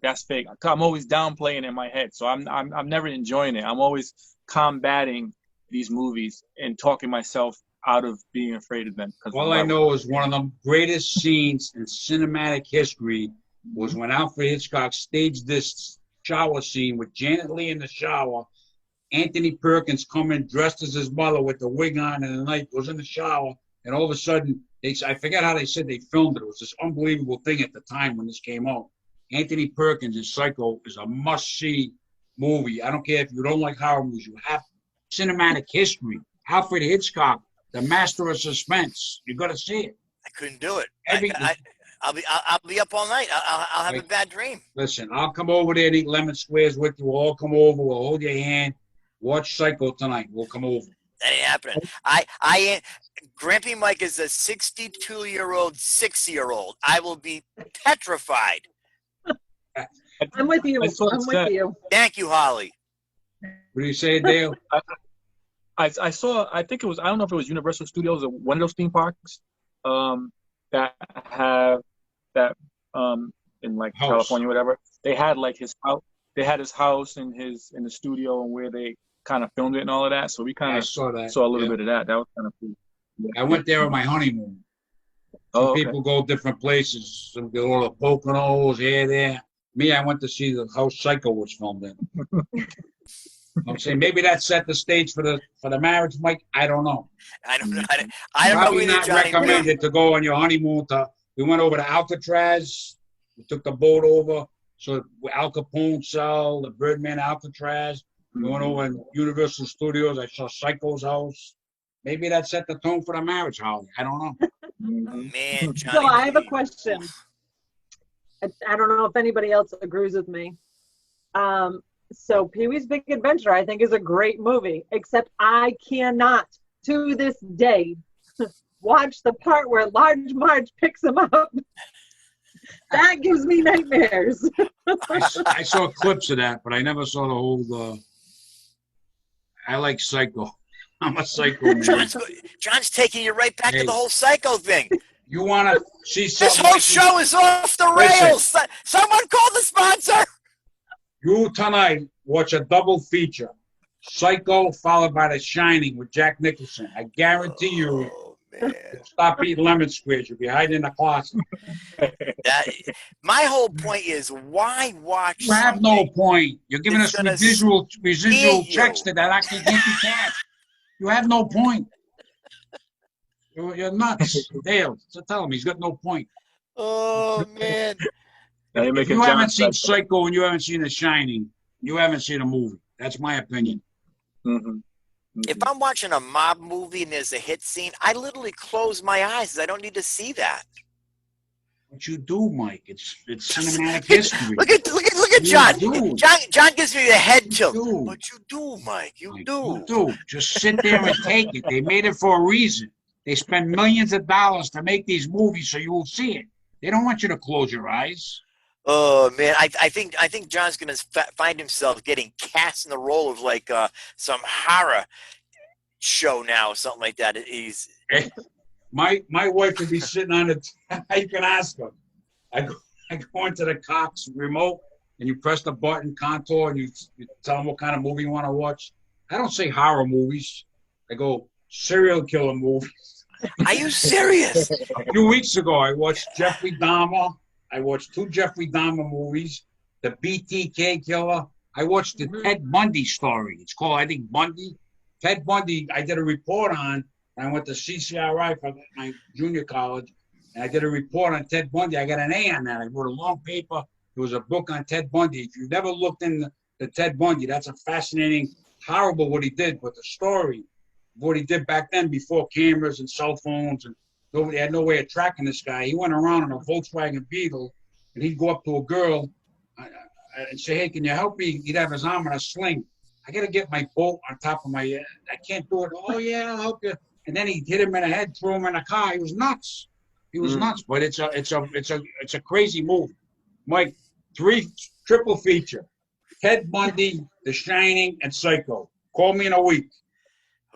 I'm always downplaying in my head, so I'm never enjoying it. I'm always combating these movies and talking myself out of being afraid of them. All I know is one of the greatest scenes in cinematic history was when Alfred Hitchcock staged this shower scene with Janet Leigh in the shower. Anthony Perkins coming dressed as his mother with the wig on, and the knife goes in the shower, and all of a sudden, I forget how they said they filmed it. It was this unbelievable thing at the time when this came out. Anthony Perkins in Psycho is a must-see movie. I don't care if you don't like horror movies. You have cinematic history. Alfred Hitchcock, the master of suspense. You got to see it. I couldn't do it. I'll be up all night. I'll have a bad dream. Listen, I'll come over there and eat lemon squares with you. We'll all come over. We'll hold your hand. Watch Psycho tonight. We'll come over. That ain't happening. Grampy Mike is a 62-year-old, 6-year-old. I will be petrified. I'm with you. I'm with you. Thank you, Holly. What do you say, Dale? I saw, I think it was, I don't know if it was Universal Studios or one of those theme parks that have that in like house. California or whatever. They had like his house. They had his house and in the studio and where they kind of filmed it and all of that. So we kind of saw a little bit of that. That was kind of cool. Yeah. I went there on my honeymoon. Some people go different places. Some go to Poconos, here, there. Me, I went to see the house Psycho was filmed in. I'm saying maybe that set the stage for the marriage, Mike. I don't know. I don't know. I don't Probably know. Not recommended to go on your honeymoon. We went over to Alcatraz. We took the boat over. So Al Capone cell, the Birdman Alcatraz. We went over in Universal Studios. I saw Psycho's house. Maybe that set the tone for the marriage, Holly. I don't know. Man, Johnny. So I have a question. I don't know if anybody else agrees with me. So Pee-wee's Big Adventure, I think, is a great movie, except I cannot, to this day, watch the part where Large Marge picks him up. That gives me nightmares. I saw clips of that, but I never saw the whole. I like Psycho. I'm a Psycho man. John's taking you right back to the whole Psycho thing. You want to see something? This whole show is off the rails. Someone call the sponsor. You tonight watch a double feature. Psycho followed by The Shining with Jack Nicholson. I guarantee you. Stop eating lemon squares. You'll be hiding in the closet. My whole point is, why watch? You have no point. You're giving us residual checks that actually get you cash. You have no point. You're nuts, Dale. So tell him he's got no point. Oh man! If you haven't seen Psycho and you haven't seen The Shining, you haven't seen a movie. That's my opinion. Mm-hmm. If I'm watching a mob movie and there's a hit scene, I literally close my eyes. I don't need to see that. What you do, Mike? It's cinematic history. Look at John. John gives me the head tilt. But you do, Mike. You do. Just sit there and take it. They made it for a reason. They spend millions of dollars to make these movies so you will see it. They don't want you to close your eyes. Oh man, I think John's gonna find himself getting cast in the role of like some horror show now, something like that. He's My wife would be sitting on it. You can ask her. I go into the Cox remote, and you press the button contour, and you tell them what kind of movie you want to watch. I don't say horror movies. I go serial killer movies. Are you serious? A few weeks ago, I watched Jeffrey Dahmer. I watched 2 Jeffrey Dahmer movies. The BTK Killer. I watched the Ted Bundy story. It's called, I think, Bundy. Ted Bundy, I did a report on. I went to CCRI for my junior college, and I did a report on Ted Bundy. I got an A on that. I wrote a long paper. It was a book on Ted Bundy. If you've never looked into Ted Bundy, that's a fascinating, horrible what he did, but the story of what he did back then before cameras and cell phones, and nobody had no way of tracking this guy. He went around in a Volkswagen Beetle, and he'd go up to a girl and say, "Hey, can you help me?" He'd have his arm in a sling. I got to get my boat on top of my head. I can't do it. Oh, yeah, I'll help you. And then he hit him in the head, threw him in a car. He was nuts. He was nuts. But it's a crazy movie. Mike, 3 triple feature: Ted Bundy, The Shining, and Psycho. Call me in a week.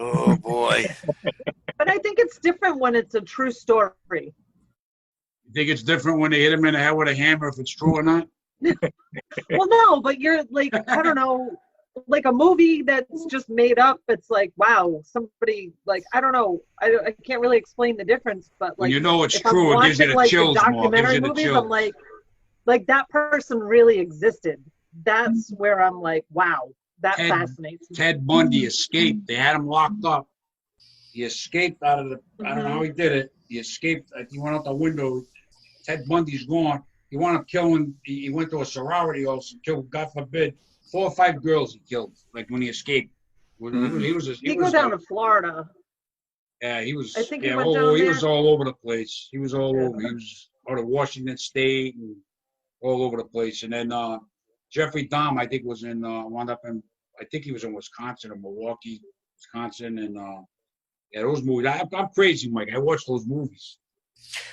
Oh boy. But I think it's different when it's a true story. You think it's different when they hit him in the head with a hammer, if it's true or not? Well, no, but you're like, I don't know, like a movie that's just made up. It's like, wow, somebody, like, I don't know. I can't really explain the difference, but like, When you know it's if I'm true, it gives you watching, the like, chills the more. It gives documentary you the movies, chills. I'm like that person really existed. That's where I'm like, wow, that fascinates me. Ted Bundy escaped. They had him locked up. He escaped out of the, I don't know how he did it. He escaped. He went out the window. Ted Bundy's gone. He wound up killing, he went to a sorority house and killed, God forbid, 4 or 5 girls he killed, like when he escaped. He go down to Florida. Yeah, he was. I think yeah, he went down he there. was all over the place. He was all over. He was out of Washington State and all over the place. And then Jeffrey Dahmer, I think, was in wound up in. I think he was in Wisconsin or Milwaukee, Wisconsin, and yeah, those movies. I'm crazy, Mike. I watch those movies.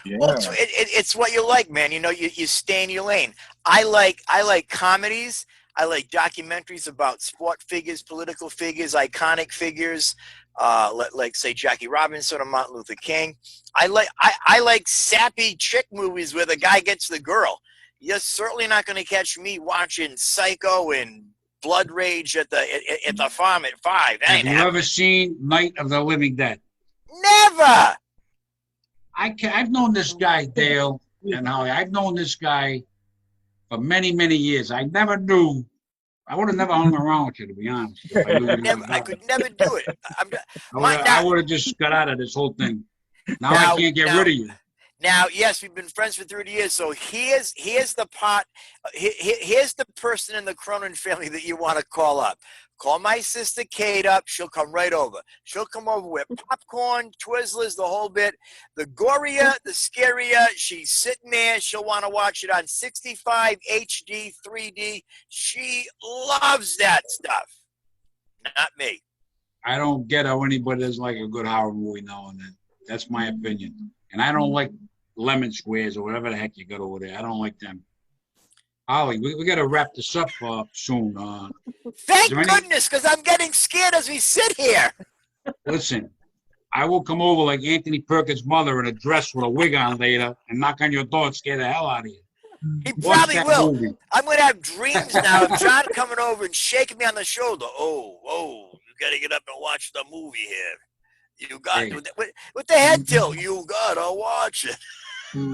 Yeah. Well, it's what you like, man. You know, you stay in your lane. I like comedies. I like documentaries about sport figures, political figures, iconic figures, like say Jackie Robinson or Martin Luther King. I like sappy chick movies where the guy gets the girl. You're certainly not going to catch me watching Psycho and Blood Rage at the farm at 5. Have you ever seen Night of the Living Dead? Never. I've known this guy, Dale, and Holly. I've known this guy for many, many years. I never knew. I would have never hung around with you, to be honest. I could never do it. I would have just got out of this whole thing. Now I can't get rid of you. Now, yes, we've been friends for 30 years, so here's the part. Here's the person in the Cronin family that you want to call up. Call my sister Kate up. She'll come right over. She'll come over with popcorn, Twizzlers, the whole bit. The gorier, the scarier. She's sitting there. She'll want to watch it on 65 HD 3D. She loves that stuff. Not me. I don't get how anybody doesn't like a good horror movie now and then. That's my opinion. And I don't like lemon squares or whatever the heck you got over there. I don't like them. Holly, we got to wrap this up soon. Thank goodness, because I'm getting scared as we sit here. Listen, I will come over like Anthony Perkins' mother in a dress with a wig on later and knock on your door and scare the hell out of you. He probably will. Movie. I'm going to have dreams now of John coming over and shaking me on the shoulder. Oh, you got to get up and watch the movie here. You got with the head tilt. You got to watch it.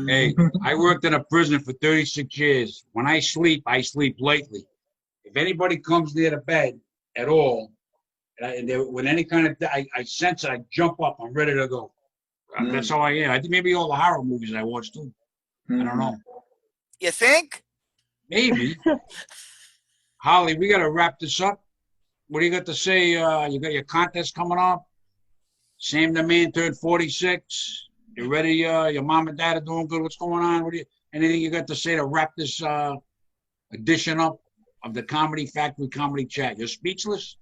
Hey, I worked in a prison for 36 years. When I sleep lightly. If anybody comes near the bed at all, with any kind of, I sense it, I jump up. I'm ready to go. That's how I am. I think maybe all the horror movies I watch too. I don't know. You think? Maybe. Holly, we got to wrap this up. What do you got to say? You got your contest coming up. Sam the Man turned 46. You ready? Your mom and dad are doing good. What's going on? Anything you got to say to wrap this edition up of the Comedy Factory Comedy Chat? You're speechless?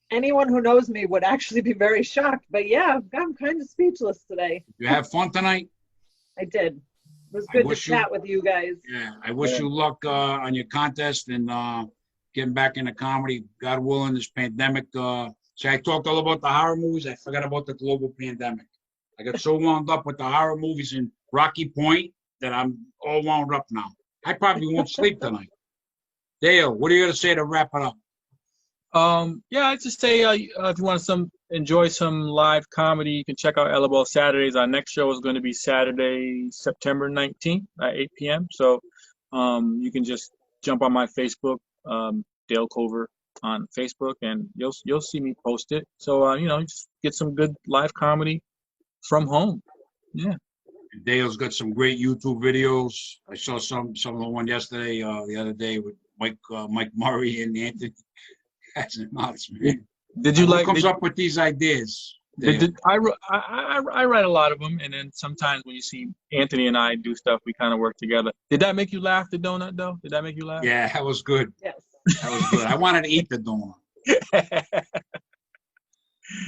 Anyone who knows me would actually be very shocked. But yeah, I'm kind of speechless today. You have fun tonight? I did. was I good to wish you- chat with you guys. Yeah, I wish you luck on your contest and getting back into comedy. God willing, this pandemic. See, I talked all about the horror movies. I forgot about the global pandemic. I got so wound up with the horror movies in Rocky Point that I'm all wound up now. I probably won't sleep tonight. Dale, what are you gonna say to wrap it up? Yeah, I'd just say if you want to enjoy some live comedy, you can check out LOL Saturdays. Our next show is going to be Saturday, September 19th at 8 p.m. So you can just jump on my Facebook, Dale Cover on Facebook, and you'll see me post it. So just get some good live comedy from home. Yeah. Dale's got some great YouTube videos. I saw some of the one yesterday, the other day with Mike Murray and Anthony. That's nuts, man. Did you Who comes up with these ideas? I write a lot of them, and then sometimes when you see Anthony and I do stuff, we kind of work together. Did that make you laugh, the donut, though? Did that make you laugh? Yeah, that was good. Yes. That was good. I wanted to eat the donut.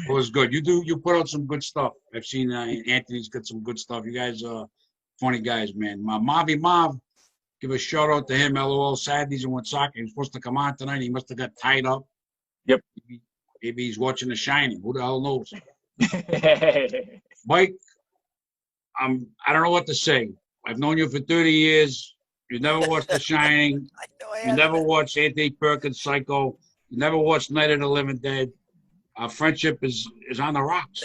It was good. You put out some good stuff. I've seen Anthony's got some good stuff. You guys are funny guys, man. Mavi Mav, give a shout out to him. LOL Saturdays in Woonsocket. He was supposed to come on tonight. He must have got tied up. Yep. Maybe he's watching The Shining. Who the hell knows? Mike, I don't know what to say. I've known you for 30 years. You never watched The Shining. You never watched Anthony Perkins' Psycho. You never watched Night of the Living Dead. Our friendship is on the rocks.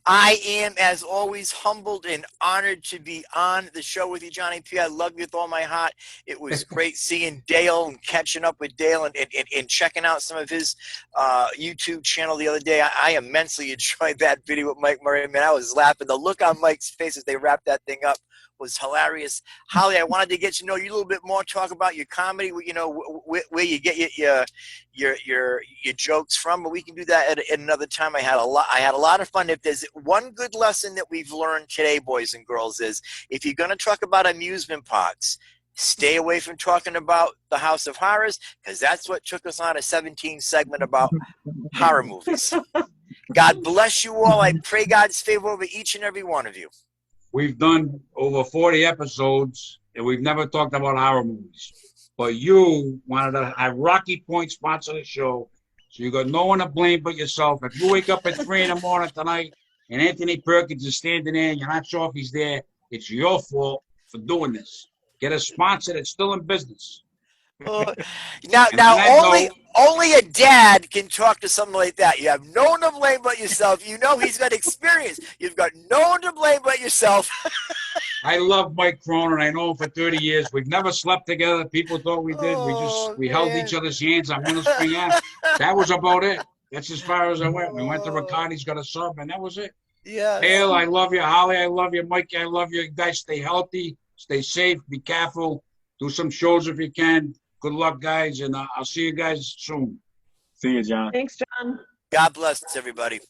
I am, as always, humbled and honored to be on the show with you, Johnny P. I love you with all my heart. It was great seeing Dale and catching up with Dale and checking out some of his YouTube channel the other day. I immensely enjoyed that video with Mike Murray. Man, I was laughing. The look on Mike's face as they wrapped that thing up was hilarious. Holly, I wanted to get to know you a little bit more, talk about your comedy, where you get your jokes from, but we can do that at another time. I had a lot of fun. If there's one good lesson that we've learned today, boys and girls, is if you're going to talk about amusement parks, stay away from talking about the House of Horrors, because that's what took us on a 17 segment about horror movies. God bless you all. I pray God's favor over each and every one of you. We've done over 40 episodes, and we've never talked about horror movies. But you wanted to have Rocky Point sponsor the show, so you got no one to blame but yourself. If you wake up at 3 in the morning tonight and Anthony Perkins is standing there and you're not sure if he's there, it's your fault for doing this. Get a sponsor that's still in business. Now only a dad can talk to something like that. You have no one to blame but yourself. You know he's got experience. You've got no one to blame but yourself. I love Mike Cronin. I know him for 30 years. We've never slept together. People thought we did. We held each other's hands on Middle Spring Ave. That was about it. That's as far as I went. We went to Riccardi's, got a sub, and that was it. Yeah. Dale, I love you. Holly, I love you. Mike, I love you. You guys stay healthy, stay safe, be careful, do some shows if you can. Good luck, guys, and I'll see you guys soon. See you, John. Thanks, John. God bless everybody.